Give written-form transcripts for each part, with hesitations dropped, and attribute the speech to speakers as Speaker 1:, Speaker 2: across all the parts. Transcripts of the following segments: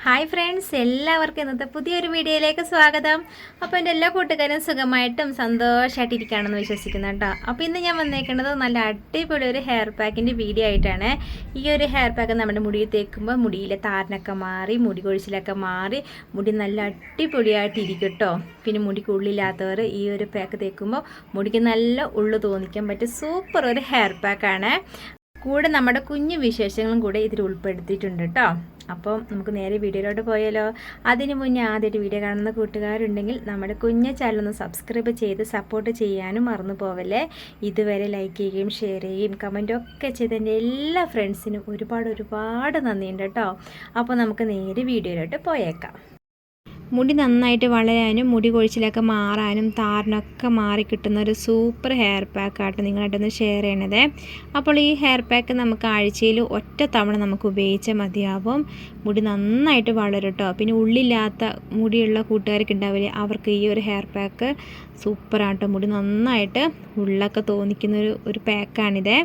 Speaker 1: Hi friends, എല്ലാവർക്കും ഇന്നത്തെ പുതിയൊരു വീഡിയോയിലേക്ക് സ്വാഗതം. അപ്പോൾ എൻ്റെ എല്ലാ കൂട്ടുകാരും സുഖമായിട്ടും സന്തോഷമായിട്ടിരിക്കുകയാണെന്ന് വിശ്വസിക്കുന്നു കേട്ടോ. അപ്പോൾ ഇന്ന് ഞാൻ വന്നേക്കുന്നത് നല്ല അടിപൊളി ഒരു ഹെയർ പാക്കിൻ്റെ വീഡിയോ ആയിട്ടാണ്. ഈ ഒരു ഹെയർ പാക്ക് നമ്മുടെ മുടിയിൽ തേക്കുമ്പോൾ മുടിയിലെ താരനൊക്കെ മാറി, മുടി കൊഴിച്ചിലൊക്കെ മാറി, മുടി നല്ല അടിപൊളിയായിട്ടിരിക്കും കേട്ടോ. പിന്നെ മുടിക്ക് ഉള്ളില്ലാത്തവർ ഈ ഒരു പാക്ക് തേക്കുമ്പോൾ മുടിക്ക് നല്ല ഉള്ളു തോന്നിക്കാൻ പറ്റിയ സൂപ്പർ ഒരു ഹെയർ പാക്കാണ്. കൂടെ നമ്മുടെ കുഞ്ഞു വിശേഷങ്ങളും കൂടെ ഇതിൽ ഉൾപ്പെടുത്തിയിട്ടുണ്ട് കേട്ടോ. അപ്പോൾ നമുക്ക് നേരെ വീഡിയോയിലോട്ട് പോയാലോ. അതിന് മുന്നേ ആദ്യമായിട്ട് വീഡിയോ കാണുന്ന കൂട്ടുകാരുണ്ടെങ്കിൽ നമ്മുടെ കുഞ്ഞു ചാനലൊന്ന് സബ്സ്ക്രൈബ് ചെയ്ത് സപ്പോർട്ട് ചെയ്യാനും മറന്നു പോവല്ലേ. ഇതുവരെ ലൈക്ക് ചെയ്യുകയും ഷെയർ ചെയ്യുകയും കമൻറ്റൊക്കെ ചെയ്ത് എൻ്റെ എല്ലാ ഫ്രണ്ട്സിനും ഒരുപാട് നന്ദിയുണ്ട് കേട്ടോ. അപ്പോൾ നമുക്ക് നേരെ വീഡിയോയിലോട്ട് പോയേക്കാം. മുടി നന്നായിട്ട് വളരാനും മുടി കൊഴിച്ചിലൊക്കെ മാറാനും താരനൊക്കെ മാറി കിട്ടുന്ന ഒരു സൂപ്പർ ഹെയർ പാക്കായിട്ട് നിങ്ങളായിട്ടൊന്ന് ഷെയർ ചെയ്യണത്. അപ്പോൾ ഈ ഹെയർ പാക്ക് നമുക്ക് ആഴ്ചയിൽ ഒറ്റ തവണ നമുക്ക് ഉപയോഗിച്ചാൽ മതിയാവും. മുടി നന്നായിട്ട് വളരും കേട്ടോ. പിന്നെ ഉള്ളില്ലാത്ത മുടിയുള്ള കൂട്ടുകാർക്ക് ഉണ്ടാവില്ലേ, അവർക്ക് ഈ ഒരു ഹെയർ പാക്ക് സൂപ്പറാട്ടോ. മുടി നന്നായിട്ട് ഉള്ളൊക്കെ തോന്നിക്കുന്ന ഒരു പാക്കാണിത്.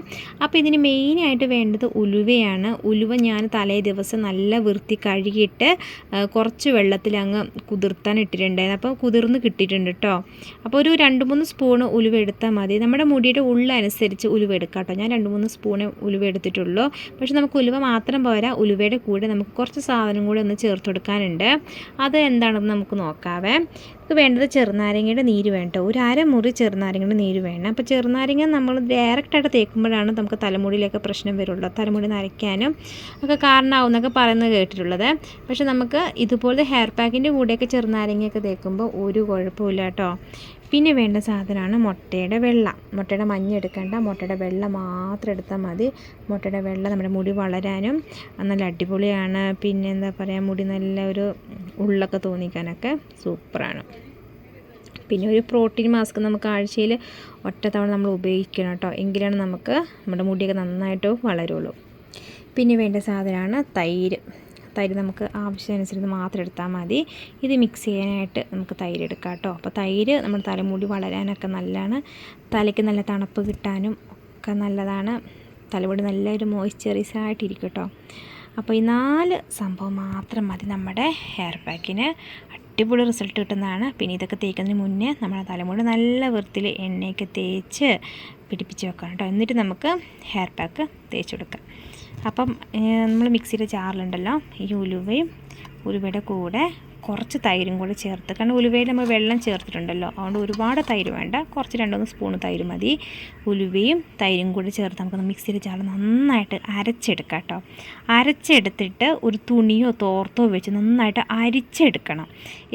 Speaker 1: അപ്പോൾ ഇതിന് മെയിനായിട്ട് വേണ്ടത് ഉലുവയാണ്. ഉലുവ ഞാൻ തലേ ദിവസം നല്ല വൃത്തി കഴുകിയിട്ട് കുറച്ച് വെള്ളത്തിൽ അങ്ങ് കുതിർത്താൻ ഇട്ടിട്ടുണ്ടായിരുന്നു. അപ്പോൾ കുതിർന്ന് കിട്ടിയിട്ടുണ്ട് കേട്ടോ. അപ്പോൾ ഒരു 2-3 സ്പൂണ് ഉലുവ എടുത്താൽ മതി. നമ്മുടെ മുടിയുടെ ഉള്ളനുസരിച്ച് ഉലുവ എടുക്കാം കേട്ടോ. ഞാൻ 2-3 സ്പൂണ് ഉലുവ എടുത്തിട്ടുള്ളൂ. പക്ഷെ നമുക്ക് ഉലുവ മാത്രം പോരാ, ഉലുവയുടെ കൂടെ നമുക്ക് കുറച്ച് സാധനം കൂടെ ഒന്ന് ചേർത്ത് കൊടുക്കാനുണ്ട്. അത് എന്താണെന്ന് നമുക്ക് നോക്കാവേ. ഇത് വേണ്ടത് ചെറുനാരങ്ങയുടെ നീര് വേണ്ട, ഒരു അരമുറി ചെറുനാരങ്ങയുടെ നീര് വേണം. അപ്പോൾ ചെറുനാരങ്ങ നമ്മൾ ഡയറക്റ്റായിട്ട് തേക്കുമ്പോഴാണ് നമുക്ക് തലമുടിയിലൊക്കെ പ്രശ്നം വരുള്ളൂ, തലമുടി നരയ്ക്കാനും ഒക്കെ കാരണമാവും എന്നൊക്കെ പറയുന്നത് കേട്ടിട്ടുള്ളത്. പക്ഷെ നമുക്ക് ഇതുപോലെ ഹെയർ പാക്കിൻ്റെ കൂടെയൊക്കെ ചെറുനാരങ്ങയൊക്കെ തേക്കുമ്പോൾ ഒരു കുഴപ്പമില്ല കേട്ടോ. പിന്നെ വേണ്ട സാധനമാണ് മുട്ടയുടെ വെള്ള. മുട്ടയുടെ മഞ്ഞ എടുക്കേണ്ട, മുട്ടയുടെ വെള്ള മാത്രം എടുത്താൽ മതി. മുട്ടയുടെ വെള്ള നമ്മുടെ മുടി വളരാനും നല്ല അടിപൊളിയാണ്. പിന്നെ എന്താ പറയുക, മുടി നല്ല ഒരു ഉള്ളൊക്കെ തോന്നിക്കാനൊക്കെ സൂപ്പറാണ്. പിന്നെ ഒരു പ്രോട്ടീൻ മാസ്ക് നമുക്ക് ആഴ്ചയിൽ ഒറ്റ തവണ നമ്മൾ ഉപയോഗിക്കണം കേട്ടോ. എങ്കിലാണ് നമുക്ക് നമ്മുടെ മുടിയൊക്കെ നന്നായിട്ട് വളരുള്ളൂ. പിന്നെ വേണ്ട സാധനമാണ് തൈര്. തൈര് നമുക്ക് ആവശ്യമനുസരിച്ച് മാത്രം എടുത്താൽ മതി. ഇത് മിക്സ് ചെയ്യാനായിട്ട് നമുക്ക് തൈര് എടുക്കാം കേട്ടോ. അപ്പോൾ തൈര് നമ്മുടെ തലമുടി വളരാനൊക്കെ നല്ലതാണ്. തലയ്ക്ക് നല്ല തണുപ്പ് കിട്ടാനും ഒക്കെ നല്ലതാണ്. തലമുടി നല്ലൊരു മോയ്സ്ചറൈസ് ആയിട്ടിരിക്കും കേട്ടോ. അപ്പോൾ ഈ 4 സംഭവം മാത്രം മതി നമ്മുടെ ഹെയർ പാക്കിന് അടിപൊളി റിസൾട്ട് കിട്ടുന്നതാണ്. പിന്നെ ഇതൊക്കെ തേക്കുന്നതിന് മുന്നേ നമ്മുടെ തലമുടി നല്ല വൃത്തിയിൽ എണ്ണയൊക്കെ തേച്ച് പിടിപ്പിച്ച് വെക്കണം കേട്ടോ. എന്നിട്ട് നമുക്ക് ഹെയർ പാക്ക് തേച്ച് കൊടുക്കാം. അപ്പം നമ്മൾ മിക്സിയുടെ ജാറിലുണ്ടല്ലോ, ഈ ഉലുവയുടെ കൂടെ കുറച്ച് തൈരും കൂടെ ചേർത്ത്, കാരണം ഉലുവയിൽ നമ്മൾ വെള്ളം ചേർത്തിട്ടുണ്ടല്ലോ, അതുകൊണ്ട് ഒരുപാട് തൈര് വേണ്ട, കുറച്ച് 2-3 സ്പൂണ് തൈര് മതി. ഉലുവയും തൈരും കൂടെ ചേർത്ത് നമുക്ക് മിക്സിയുടെ ജാറിൽ നന്നായിട്ട് അരച്ചെടുക്കാം കേട്ടോ. അരച്ചെടുത്തിട്ട് ഒരു തുണിയോ തോർത്തോ വെച്ച് നന്നായിട്ട് അരിച്ചെടുക്കണം.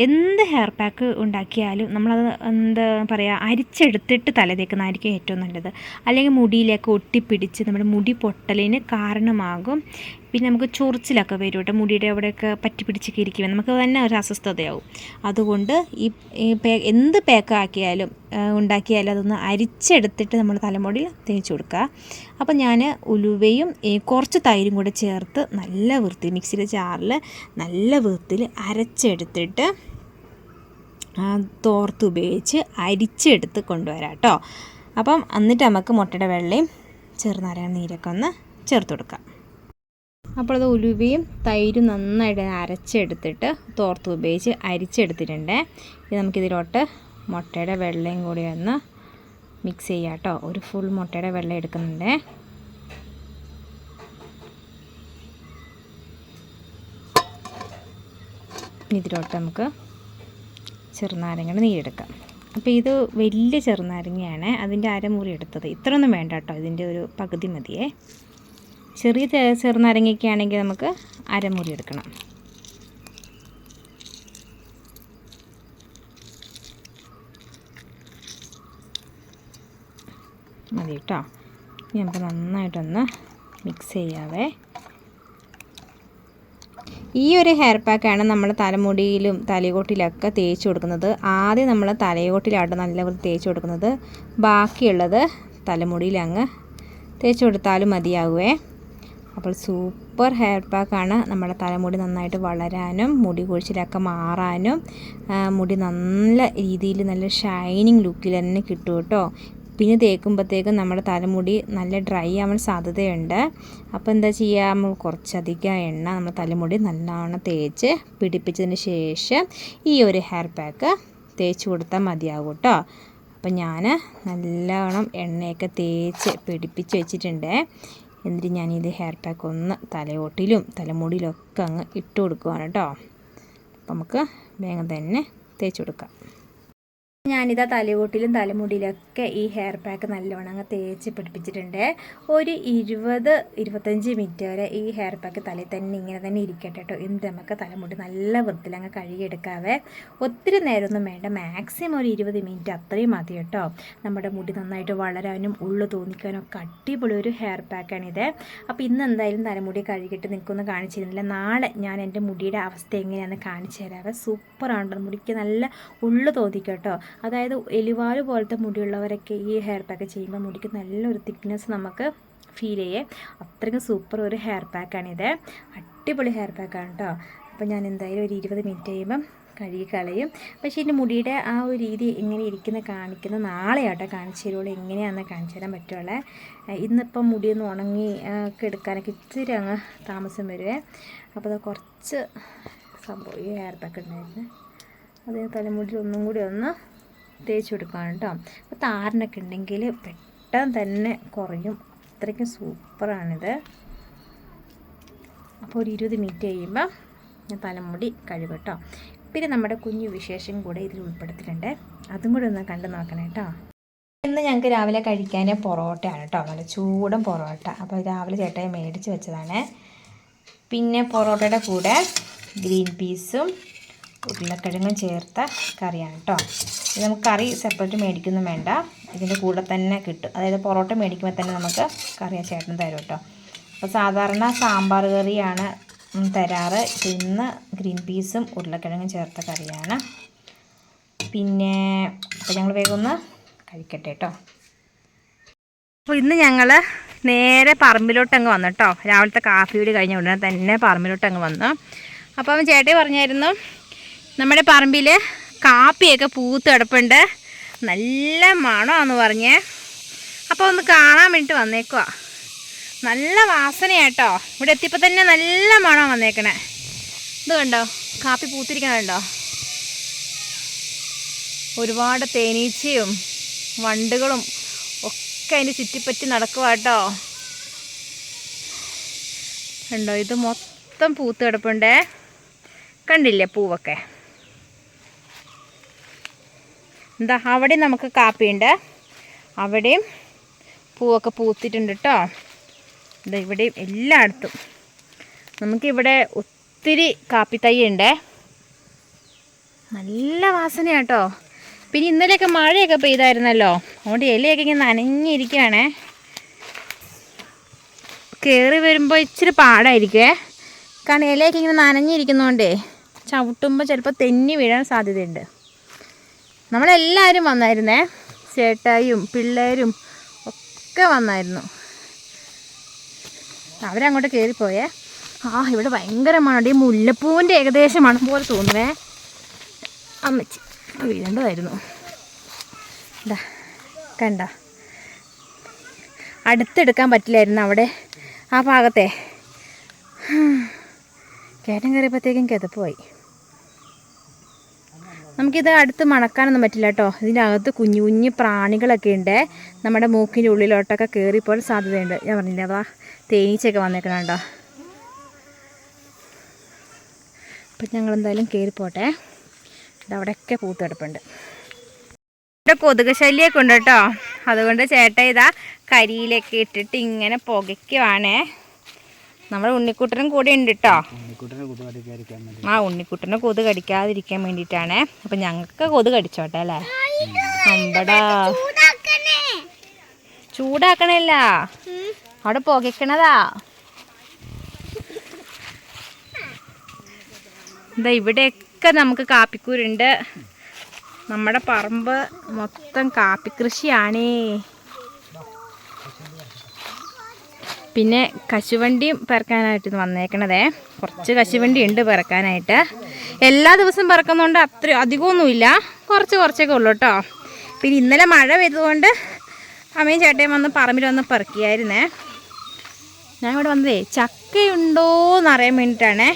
Speaker 1: എന്ത് ഹെയർ പാക്ക് ഉണ്ടാക്കിയാലും നമ്മളത് എന്താ പറയുക, അരിച്ചെടുത്തിട്ട് തല തേക്കുന്നതായിരിക്കും ഏറ്റവും നല്ലത്. അല്ലെങ്കിൽ മുടിയിലേക്ക് ഒട്ടിപ്പിടിച്ച് നമ്മുടെ മുടി പൊട്ടലിന് കാരണമാകും. പിന്നെ നമുക്ക് ചൊറിച്ചിലൊക്കെ വരും കേട്ടോ. മുടിയുടെ അവിടെയൊക്കെ പറ്റി പിടിച്ചൊക്കെ ഇരിക്കുമ്പോൾ നമുക്ക് തന്നെ ഒരു അസ്വസ്ഥതയാവും. അതുകൊണ്ട് എന്ത് പാക്കാക്കിയാലും ഉണ്ടാക്കിയാലും അതൊന്ന് അരിച്ചെടുത്തിട്ട് നമ്മൾ തലമുടിയിൽ തേച്ച് കൊടുക്കുക. അപ്പോൾ ഞാൻ ഉലുവയും കുറച്ച് തൈരും കൂടെ ചേർത്ത് നല്ല വൃത്തി മിക്സിയുടെ ജാറിൽ നല്ല വൃത്തിയിൽ അരച്ചെടുത്തിട്ട് തോർത്ത് ഉപയോഗിച്ച് അരിച്ചെടുത്ത് കൊണ്ടുവരാം കേട്ടോ. അപ്പം എന്നിട്ട് നമുക്ക് മുട്ടയുടെ വെള്ളയും ചെറുനാരങ്ങ നീരൊക്കെ ഒന്ന് ചേർത്ത് കൊടുക്കാം. അപ്പോൾ അത് ഉലുവയും തൈരും നന്നായിട്ട് അരച്ചെടുത്തിട്ട് തോർത്ത് ഉപയോഗിച്ച് അരിച്ചെടുത്തിട്ടുണ്ട്. ഇത് നമുക്കിതിലോട്ട് മുട്ടയുടെ വെള്ളയും കൂടി ഒന്ന് മിക്സ് ചെയ്യാം കേട്ടോ. ഒരു ഫുൾ മുട്ടയുടെ വെള്ളം എടുക്കുന്നുണ്ട്. ഇതിലോട്ട് നമുക്ക് ചെറുനാരങ്ങയുടെ നീരെടുക്കാം. അപ്പോൾ ഇത് വലിയ ചെറുനാരങ്ങയാണ്, അതിൻ്റെ അരമുറി എടുത്തത്. ഇത്രയൊന്നും വേണ്ട കേട്ടോ, ഇതിൻ്റെ ഒരു പകുതി മതിയേ. ചെറിയ ചെറുനാരങ്ങയൊക്കെ ആണെങ്കിൽ നമുക്ക് അരമുറി എടുക്കണം. മതി കേട്ടോ. ഇനി നമുക്ക് നന്നായിട്ടൊന്ന് മിക്സ് ചെയ്യാവേ. ഈ ഒരു ഹെയർ പാക്കാണ് നമ്മൾ തലമുടിയിലും തലയോട്ടിലൊക്കെ തേച്ച് കൊടുക്കുന്നത്. ആദ്യം നമ്മൾ തലയോട്ടിലാണ് നല്ല തേച്ച് കൊടുക്കുന്നത്, ബാക്കിയുള്ളത് തലമുടിയിൽ അങ്ങ് തേച്ച് കൊടുത്താലും മതിയാകുമേ. അപ്പോൾ സൂപ്പർ ഹെയർ പാക്കാണ്. നമ്മുടെ തലമുടി നന്നായിട്ട് വളരാനും മുടി കൊഴിച്ചിലൊക്കെ മാറാനും മുടി നല്ല രീതിയിൽ നല്ല ഷൈനിങ് ലുക്കിൽ തന്നെ കിട്ടും കേട്ടോ. പിന്നെ തേക്കുമ്പോഴത്തേക്കും നമ്മുടെ തലമുടി നല്ല ഡ്രൈ ആവാൻ സാധ്യതയുണ്ട്. അപ്പോൾ എന്താ ചെയ്യുക, നമ്മൾ കുറച്ചധികം എണ്ണ നമ്മുടെ തലമുടി നല്ലോണം തേച്ച് പിടിപ്പിച്ചതിന് ശേഷം ഈ ഒരു ഹെയർ പാക്ക് തേച്ച് കൊടുത്താൽ മതിയാകും കേട്ടോ. അപ്പം ഞാൻ നല്ലോണം എണ്ണയൊക്കെ തേച്ച് പിടിപ്പിച്ച് വെച്ചിട്ടുണ്ട്. എന്നിട്ട് ഞാനിത് ഹെയർ പാക്ക് ഒന്ന് തലയോട്ടിലും തലമുടിയിലൊക്കെ അങ്ങ് ഇട്ട് കൊടുക്കുവാണ് കേട്ടോ. അപ്പം നമുക്ക് വേഗം തന്നെ തേച്ച് കൊടുക്കാം. ഞാനിതാ തലയോട്ടിലും തലമുടിയിലൊക്കെ ഈ ഹെയർ പാക്ക് നല്ലോണം അങ്ങ് തേച്ച് പിടിപ്പിച്ചിട്ടുണ്ട്. ഒരു 20-25 മിനിറ്റ് വരെ ഈ ഹെയർ പാക്ക് തലയിൽ തന്നെ ഇങ്ങനെ തന്നെ ഇരിക്കട്ടെ കേട്ടോ. എന്നിട്ട് നമുക്ക് തലമുടി നല്ല വൃത്തിയിൽ അങ്ങ് കഴുകിയെടുക്കാവേ. ഒത്തിരി നേരമൊന്നും വേണ്ട, മാക്സിമം ഒരു 20 മിനിറ്റ് അത്രയും മതി കേട്ടോ. നമ്മുടെ മുടി നന്നായിട്ട് വളരാനും ഉള്ളു തോന്നിക്കാനും ഒക്കെ അടിപൊളി ഒരു ഹെയർ പാക്കാണിത്. അപ്പോൾ ഇന്ന് എന്തായാലും തലമുടി കഴുകിയിട്ട് നിൽക്കൊന്നും കാണിച്ചിരുന്നില്ല. നാളെ ഞാൻ എൻ്റെ മുടിയുടെ അവസ്ഥ എങ്ങനെയാണെന്ന് കാണിച്ചു തരാവേ. സൂപ്പറാണ്, മുടിക്ക് നല്ല ഉള്ളു തോന്നിക്കും കേട്ടോ. അതായത് എലിവാല് പോലത്തെ മുടിയുള്ളവരൊക്കെ ഈ ഹെയർ പാക്ക് ചെയ്യുമ്പോൾ മുടിക്ക് നല്ലൊരു തിക്നെസ് നമുക്ക് ഫീൽ ചെയ്യേ. അത്രയ്ക്കും സൂപ്പർ ഒരു ഹെയർ പാക്കാണിത്. അടിപൊളി ഹെയർ പാക്കാണ് കേട്ടോ. അപ്പോൾ ഞാൻ എന്തായാലും ഒരു 20 മിനിറ്റ് കഴിയുമ്പം കഴുകി കളയും. പക്ഷേ ഇതിൻ്റെ മുടിയുടെ ആ ഒരു രീതി എങ്ങനെ കാണിക്കുന്ന നാളെ ആട്ടോ കാണിച്ചു തരുള്ളൂ. എങ്ങനെയാണെന്ന് കാണിച്ചു തരാൻ പറ്റുള്ളൂ. ഇന്നിപ്പം മുടിയൊന്ന് ഉണങ്ങി ഒക്കെ എടുക്കാനൊക്കെ ഇച്ചിരി അങ്ങ് താമസം വരുവേ. അപ്പോൾ അത് കുറച്ച് സംഭവം ഈ ഹെയർ പാക്ക് ഉണ്ടായിരുന്നു, അത് തലമുടിയിൽ ഒന്നും കൂടി ഒന്ന് തേച്ച് കൊടുക്കുകയാണ് കേട്ടോ. അപ്പോൾ താരനൊക്കെ ഉണ്ടെങ്കിൽ പെട്ടെന്ന് തന്നെ കുറയും. അത്രയ്ക്കും സൂപ്പറാണിത്. അപ്പോൾ ഒരു 20 മിനിറ്റ് കഴിയുമ്പോൾ ഞാൻ തലമുടി കഴുകും കേട്ടോ. പിന്നെ നമ്മുടെ കുഞ്ഞു വിശേഷം കൂടെ ഇതിൽ ഉൾപ്പെടുത്തിയിട്ടുണ്ട്, അതും കൂടെ ഒന്ന് കണ്ടു നോക്കണം കേട്ടോ. ഇന്ന് ഞങ്ങൾക്ക് രാവിലെ കഴിക്കാൻ പൊറോട്ടയാണ് കേട്ടോ, നല്ല ചൂടൻ പൊറോട്ട. അപ്പോൾ രാവിലെ ചേട്ടായി മേടിച്ച് വെച്ചതാണ്. പിന്നെ പൊറോട്ടയുടെ കൂടെ ഗ്രീൻ പീസും ഉരുളക്കിഴങ്ങും ചേർത്ത കറിയാണ് കേട്ടോ. ഇത് നമുക്ക് കറി സെപ്പറേറ്റ് മേടിക്കൊന്നും വേണ്ട, ഇതിൻ്റെ കൂടെ തന്നെ കിട്ടും. അതായത് പൊറോട്ട മേടിക്കുമ്പോൾ തന്നെ നമുക്ക് കറി ചേട്ടൻ തരും കേട്ടോ. അപ്പോൾ സാധാരണ സാമ്പാർ കറിയാണ് തരാറ്. ഇന്ന് ഗ്രീൻ പീസും ഉരുളക്കിഴങ്ങും ചേർത്ത കറിയാണ്. പിന്നെ അപ്പോൾ ഞങ്ങൾ വേഗം ഒന്ന് കഴിക്കട്ടെ കേട്ടോ. അപ്പോൾ ഇന്ന് ഞങ്ങൾ നേരെ പറമ്പിലോട്ടങ്ങ് വന്നു കേട്ടോ. രാവിലത്തെ കാപ്പി കൂടി കഴിഞ്ഞ ഉടനെ തന്നെ പറമ്പിലോട്ടങ്ങ് വന്നു. അപ്പം ചേട്ടൻ പറഞ്ഞായിരുന്നു നമ്മുടെ പറമ്പിൽ കാപ്പിയൊക്കെ പൂത്ത് കിടപ്പുണ്ട്, നല്ല മണമാണെന്ന് പറഞ്ഞേ. അപ്പോൾ ഒന്ന് കാണാൻ വേണ്ടിയിട്ട് വന്നേക്കുവാ. നല്ല വാസനയാട്ടോ. ഇവിടെ എത്തിയപ്പോൾ തന്നെ നല്ല മണം വന്നേക്കണേ. ഇത് കണ്ടോ, കാപ്പി പൂത്തിരിക്കണ കണ്ടോ. ഒരുപാട് തേനീച്ചയും വണ്ടുകളും ഒക്കെ അതിൻ്റെ ചുറ്റിപ്പറ്റി നടക്കുക കേട്ടോ. കണ്ടോ, ഇത് മൊത്തം പൂത്ത് കിടപ്പുണ്ടേ. കണ്ടില്ലേ പൂവൊക്കെ. എന്താ അവിടെ നമുക്ക് കാപ്പിയുണ്ട്, അവിടെയും പൂവൊക്കെ പൂത്തിട്ടുണ്ട് കേട്ടോ. എന്താ ഇവിടെയും എല്ലായിടത്തും നമുക്കിവിടെ ഒത്തിരി കാപ്പി തൈ ഉണ്ട്. നല്ല വാസനയാട്ടോ. പിന്നെ ഇന്നലെയൊക്കെ മഴയൊക്കെ പെയ്തായിരുന്നല്ലോ, അതുകൊണ്ട് ഇലയൊക്കെ ഇങ്ങനെ നനഞ്ഞിരിക്കുകയാണേ. കയറി വരുമ്പോൾ ഇച്ചിരി പാടായിരിക്കുമേ, കാരണം ഇലയൊക്കെ ഇങ്ങനെ നനഞ്ഞിരിക്കുന്നതുകൊണ്ടേ ചവിട്ടുമ്പോൾ ചിലപ്പോൾ തെന്നി വീഴാൻ സാധ്യതയുണ്ട്. നമ്മളെല്ലാവരും വന്നായിരുന്നേ, ചേട്ടായും പിള്ളേരും ഒക്കെ വന്നായിരുന്നു. അവരങ്ങോട്ട് കയറിപ്പോയേ. ഇവിടെ ഭയങ്കര മണം. ഈ മുല്ലപ്പൂവിൻ്റെ ഏകദേശം മണം പോലെ തോന്നുവേ. അമ്മച്ചി വീഴേണ്ടതായിരുന്നു. എന്താ കണ്ട, അടുത്തെടുക്കാൻ പറ്റില്ലായിരുന്നു അവിടെ ആ ഭാഗത്തെ. കയറ്റം കയറിയപ്പോഴത്തേക്കും കിതപ്പോയി. നമുക്കിത് അടുത്ത് മണക്കാനൊന്നും പറ്റില്ല കേട്ടോ. ഇതിൻ്റെ അകത്ത് കുഞ്ഞു കുഞ്ഞു പ്രാണികളൊക്കെ ഉണ്ട്. നമ്മുടെ മൂക്കിൻ്റെ ഉള്ളിലോട്ടൊക്കെ കയറിപ്പോൾ സാധ്യതയുണ്ട്. ഞാൻ പറഞ്ഞില്ലേ, അതാ തേനീച്ചയൊക്കെ വന്നേക്കണം കേട്ടോ. അപ്പം ഞങ്ങളെന്തായാലും കയറിപ്പോട്ടെ. ഇതവിടെയൊക്കെ പൂത്തെടുപ്പുണ്ട്. ഇവിടെ കൊതുക് ശല്യമൊക്കെ ഉണ്ട് കേട്ടോ. അതുകൊണ്ട് ചേട്ടാ ഇതാ കരിയിലൊക്കെ ഇട്ടിട്ട് ഇങ്ങനെ പുകയ്ക്കുവാണേ. നമ്മുടെ ഉണ്ണിക്കുട്ടനും കൂടെ ഉണ്ട് കേട്ടോ. ഉണ്ണിക്കുട്ടനെ കൊതു കടിക്കാതിരിക്കാൻ വേണ്ടിയിട്ടാണേ. അപ്പം ഞങ്ങൾക്ക് കൊതു കടിച്ചോട്ടെ അല്ലേ. അമ്പടാ, ചൂടാക്കണല്ല, അവിടെ പുകയ്ക്കണതാ. എന്താ ഇവിടെയൊക്കെ നമുക്ക് കാപ്പിക്കൂരുണ്ട്. നമ്മുടെ പറമ്പ് മൊത്തം കാപ്പിക്കൃഷിയാണേ. പിന്നെ കശുവണ്ടിയും പെറുക്കാനായിട്ട് വന്നേക്കണതേ. കുറച്ച് കശുവണ്ടി ഉണ്ട് പെറുക്കാനായിട്ട്. എല്ലാ ദിവസവും പെറുക്കുന്നതുകൊണ്ട് അത്ര അധികമൊന്നുമില്ല, കുറച്ചൊക്കെ ഉള്ളൂ കേട്ടോ. പിന്നെ ഇന്നലെ മഴ പെയ്തതുകൊണ്ട് അമ്മയും ചേട്ടയും വന്ന് പറമ്പിൽ വന്ന് പെറുക്കിയായിരുന്നേ. ഞാൻ ഇവിടെ വന്നതേ ചക്കയുണ്ടോയെന്ന് അറിയാൻ വേണ്ടിയിട്ടാണേ.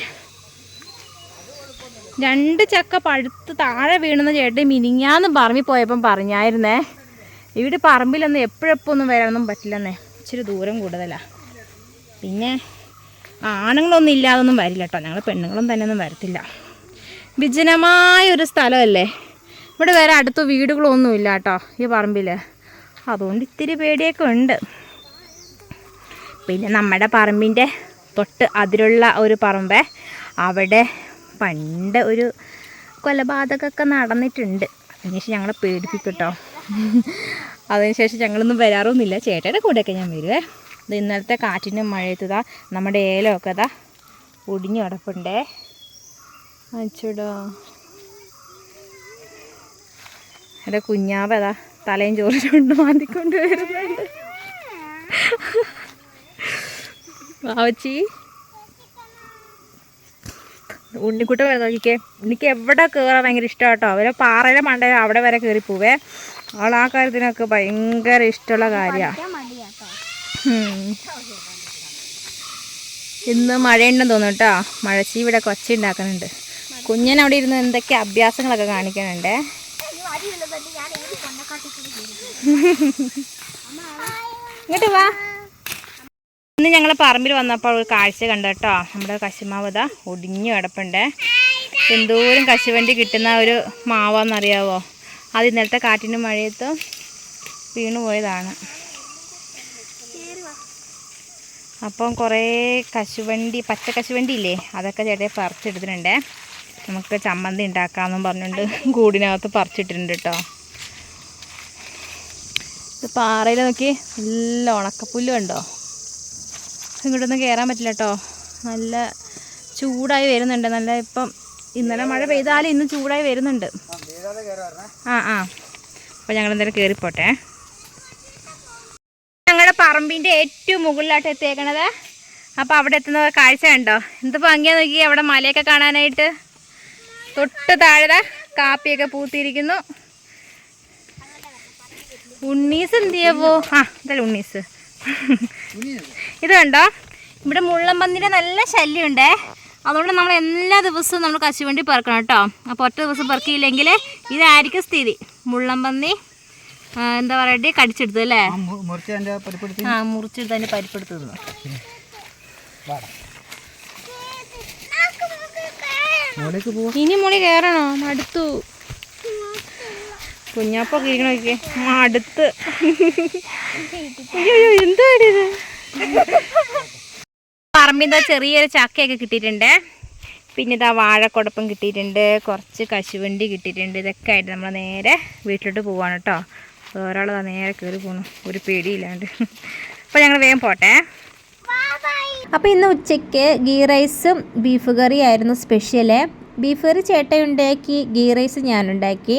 Speaker 1: 2 ചക്ക പഴുത്ത് താഴെ വീണെന്ന് ചേട്ടൻ മിനിങ്ങാന്ന് പറമ്പിൽ പോയപ്പം പറഞ്ഞായിരുന്നേ. ഇവിടെ പറമ്പിലൊന്നും എപ്പോഴെപ്പോഴൊന്നും വരാനൊന്നും പറ്റില്ലെന്നേ, ഇച്ചിരി ദൂരം കൂടുതലാണ്. പിന്നെ ആണുങ്ങളൊന്നും ഇല്ലാതൊന്നും വരില്ല കേട്ടോ, ഞങ്ങൾ പെണ്ണുങ്ങളും തന്നെ ഒന്നും വരത്തില്ല. വിജനമായൊരു സ്ഥലമല്ലേ, ഇവിടെ വേറെ അടുത്ത് വീടുകളൊന്നുമില്ല കേട്ടോ ഈ പറമ്പിൽ. അതുകൊണ്ട് ഇത്തിരി പേടിയൊക്കെ ഉണ്ട്. പിന്നെ നമ്മുടെ പറമ്പിൻ്റെ തൊട്ട് അതിലുള്ള ഒരു പറമ്പ്, അവിടെ പണ്ട് ഒരു കൊലപാതകമൊക്കെ നടന്നിട്ടുണ്ട്. അതിനുശേഷം ഞങ്ങളെ പേടിപ്പിക്കും കേട്ടോ. അതിനുശേഷം ഞങ്ങളൊന്നും വരാറൊന്നുമില്ല. ചേട്ടയുടെ കൂടെയൊക്കെ ഞാൻ വരുവേ. ഇത് ഇന്നലത്തെ കാറ്റിനും മഴയത്തതാ നമ്മുടെ ഏലമൊക്കെ ഇതാ ഒടിഞ്ഞു കിടപ്പുണ്ടേ. അച്ചൂടാ, എൻ്റെ കുഞ്ഞാവതാ തലയും ചോറിച്ചുകൊണ്ട് മാന്തിക്കൊണ്ട് വരുന്നുണ്ട്. ആവച്ചി ഉണ്ണിക്കുട്ടൻ വരെ നോക്കിക്കേ. എനിക്ക് എവിടെ കയറാൻ ഭയങ്കര ഇഷ്ടമാണ് കേട്ടോ. അവരെ പാറയുടെ മണ്ടയിൽ അവിടെ വരെ കയറി പോവേ. അവൾ ആ കാര്യത്തിനൊക്കെ ഭയങ്കര ഇഷ്ടമുള്ള കാര്യമാണ്. ഇന്ന് മഴയുണ്ടെന്ന് തോന്നുന്നു കേട്ടോ. മഴച്ചി ഇവിടെ കൊച്ച ഉണ്ടാക്കുന്നുണ്ട്. കുഞ്ഞൻ അവിടെ ഇരുന്ന് എന്തൊക്കെ അഭ്യാസങ്ങളൊക്കെ കാണിക്കുന്നുണ്ട്. ഇങ്ങോട്ട് വാ. ഇന്ന് ഞങ്ങൾ പറമ്പിൽ വന്നപ്പോൾ ഒരു കാഴ്ച കണ്ടു കേട്ടോ. നമ്മുടെ കശുമാവത ഒടിഞ്ഞു കിടപ്പുണ്ട്. എന്തോരം കശുവണ്ടി കിട്ടുന്ന ഒരു മാവാന്നറിയാവോ. അത് ഇന്നലത്തെ കാറ്റിനും മഴയത്തും വീണു പോയതാണ്. അപ്പം കുറേ കശുവണ്ടി, പച്ച കശുവണ്ടി ഇല്ലേ, അതൊക്കെ ചേട്ടൻ പറിച്ചെടുത്തിട്ടുണ്ട്. നമുക്ക് ചമ്മന്തി ഉണ്ടാക്കാമെന്നും പറഞ്ഞുകൊണ്ട് കൂടിനകത്ത് പറിച്ചിട്ടിട്ടുണ്ട് കേട്ടോ. ഇത് പാറയിൽ നോക്കി നല്ല ഉണക്കപ്പുല്ല് കണ്ടോ. ഇങ്ങോട്ടൊന്നും കയറാൻ പറ്റില്ല കേട്ടോ. നല്ല ചൂടായി വരുന്നുണ്ട്. നല്ല ഇപ്പം ഇന്നലെ മഴ പെയ്താലും ഇന്ന് ചൂടായി വരുന്നുണ്ട്. അപ്പോൾ ഞങ്ങൾ എന്തായാലും കയറിപ്പോട്ടെ. ഞങ്ങളുടെ പറമ്പിൻ്റെ ഏറ്റവും മുകളിലായിട്ട് എത്തിയേക്കണത്. അപ്പോൾ അവിടെ എത്തുന്ന കാഴ്ച കണ്ടോ, എന്ത് ഭംഗിയാന്ന് നോക്കി. അവിടെ മലയൊക്കെ കാണാനായിട്ട്. തൊട്ട് താഴെ കാപ്പിയൊക്കെ പൂത്തിയിരിക്കുന്നു. ഉണ്ണീസ് എന്ത് ചെയ്യാവോ? ഇതല്ല ഉണ്ണീസ്. ഇത് കണ്ടോ, ഇവിടെ മുള്ളൻപന്നിയുടെ നല്ല ശല്യമുണ്ടേ. അതുകൊണ്ട് നമ്മൾ എല്ലാ ദിവസവും നമ്മൾ കശുവണ്ടി പെറുക്കണം കേട്ടോ. അപ്പോൾ ഒറ്റ ദിവസം പെറുക്കിയില്ലെങ്കിൽ ഇതായിരിക്കും സ്ഥിതി. മുള്ളൻപന്നി എന്താ പറയട്ടെ കടിച്ചെടുത്തു അല്ലേ. മുറിച്ചെടുത്ത് അതിൻ്റെ പരിപ്പെടുത്തു. ഇനി മുളി കയറണോ? മടുത്തു. കുഞ്ഞാപ്പൊക്കെ ഇരിക്കണ നോക്കിയേ, മടുത്ത്. അയ്യോ എന്താ ഇത്. പറമ്പിൻ്റെ ചെറിയൊരു ചക്കയൊക്കെ കിട്ടിയിട്ടുണ്ട്. പിന്നെ ഇതാ വാഴക്കൊടപ്പം കിട്ടിയിട്ടുണ്ട്. കുറച്ച് കശുവണ്ടി കിട്ടിയിട്ടുണ്ട്. ഇതൊക്കെ ആയിട്ട് നമ്മൾ നേരെ വീട്ടിലോട്ട് പോവാണ് കേട്ടോ. ഒരാൾ നേരെ കയറി പോകണം, ഒരു പേടിയില്ലാണ്ട്. അപ്പോൾ ഞങ്ങൾ വേഗം പോട്ടെ. അപ്പോൾ ഇന്ന് ഉച്ചയ്ക്ക് ഗീ റൈസും ബീഫ് കറിയായിരുന്നു സ്പെഷ്യല്. ബീഫ് കറി ചേട്ടയുണ്ടാക്കി, ഗീ റൈസ് ഞാനുണ്ടാക്കി.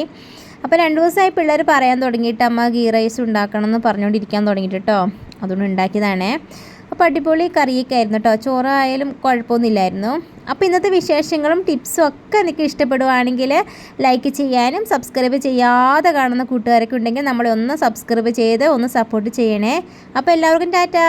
Speaker 1: അപ്പോൾ 2 ദിവസമായി പിള്ളേർ പറയാൻ തുടങ്ങിയിട്ട് അമ്മ ഗീ റൈസ് ഉണ്ടാക്കണം എന്ന് പറഞ്ഞുകൊണ്ടിരിക്കാൻ തുടങ്ങിയിട്ട് കേട്ടോ. അതുകൊണ്ട് ഉണ്ടാക്കിയതാണേ. അപ്പോൾ അടിപൊളി കറിയൊക്കെ ആയിരുന്നു കേട്ടോ. ചോറായാലും കുഴപ്പമൊന്നുമില്ലായിരുന്നു. അപ്പോൾ ഇന്നത്തെ വിശേഷങ്ങളും ടിപ്സും ഒക്കെ എനിക്ക് ഇഷ്ടപ്പെടുവാണെങ്കിൽ ലൈക്ക് ചെയ്യാനും സബ്സ്ക്രൈബ് ചെയ്യാതെ കാണുന്ന കൂട്ടുകാരൊക്കെ ഉണ്ടെങ്കിൽ നമ്മളെ ഒന്ന് സബ്സ്ക്രൈബ് ചെയ്ത് ഒന്ന് സപ്പോർട്ട് ചെയ്യണേ. അപ്പോൾ എല്ലാവർക്കും ടാറ്റാ.